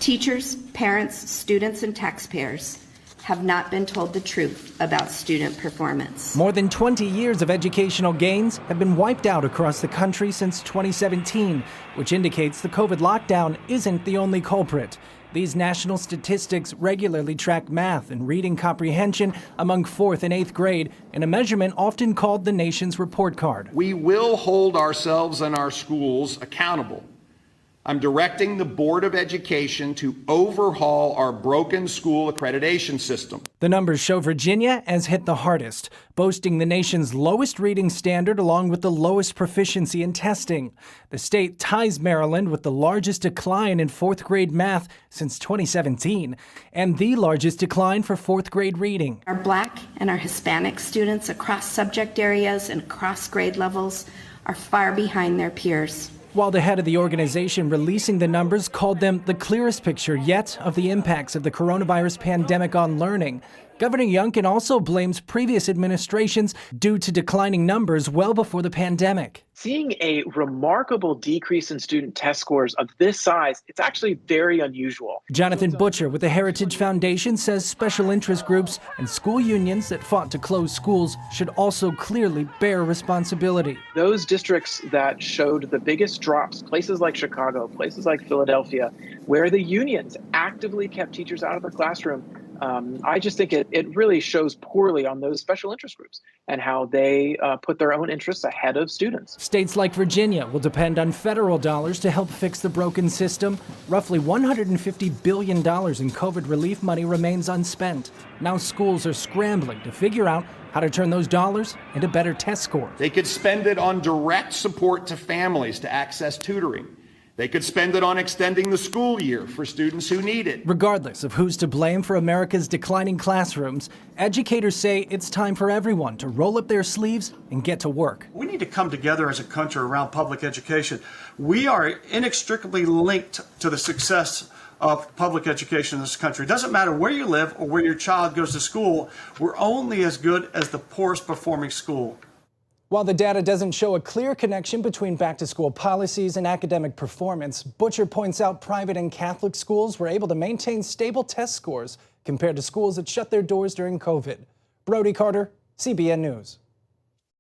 Teachers, parents, students, and taxpayers have not been told the truth about student performance. More than 20 years of educational gains have been wiped out across the country since 2017, which indicates the COVID lockdown isn't the only culprit. These national statistics regularly track math and reading comprehension among 4th and 8th grade in a measurement often called the nation's report card. We will hold ourselves and our schools accountable. I'm directing the Board of Education to overhaul our broken school accreditation system. The numbers show Virginia has hit the hardest, boasting the nation's lowest reading standard along with the lowest proficiency in testing. The state ties Maryland with the largest decline in 4th grade math since 2017 and the largest decline for 4th grade reading. Our Black and our Hispanic students across subject areas and across grade levels are far behind their peers. While the head of the organization releasing the numbers called them the clearest picture yet of the impacts of the coronavirus pandemic on learning, Governor Youngkin also blames previous administrations due to declining numbers well before the pandemic. Seeing a remarkable decrease in student test scores of this size, it's actually very unusual. Jonathan Butcher with the Heritage Foundation says special interest groups and school unions that fought to close schools should also clearly bear responsibility. Those districts that showed the biggest drops, places like Chicago, places like Philadelphia, where the unions actively kept teachers out of the classroom, I just think it really shows poorly on those special interest groups and how they put their own interests ahead of students. States like Virginia will depend on federal dollars to help fix the broken system. Roughly $150 billion in COVID relief money remains unspent. Now schools are scrambling to figure out how to turn those dollars into better test scores. They could spend it on direct support to families to access tutoring. They could spend it on extending the school year for students who need it. Regardless of who's to blame for America's declining classrooms, educators say it's time for everyone to roll up their sleeves and get to work. We need to come together as a country around public education. We are inextricably linked to the success of public education in this country. It doesn't matter where you live or where your child goes to school. We're only as good as the poorest performing school. While the data doesn't show a clear connection between back-to-school policies and academic performance, Butcher points out private and Catholic schools were able to maintain stable test scores compared to schools that shut their doors during COVID. Brody, CBN News.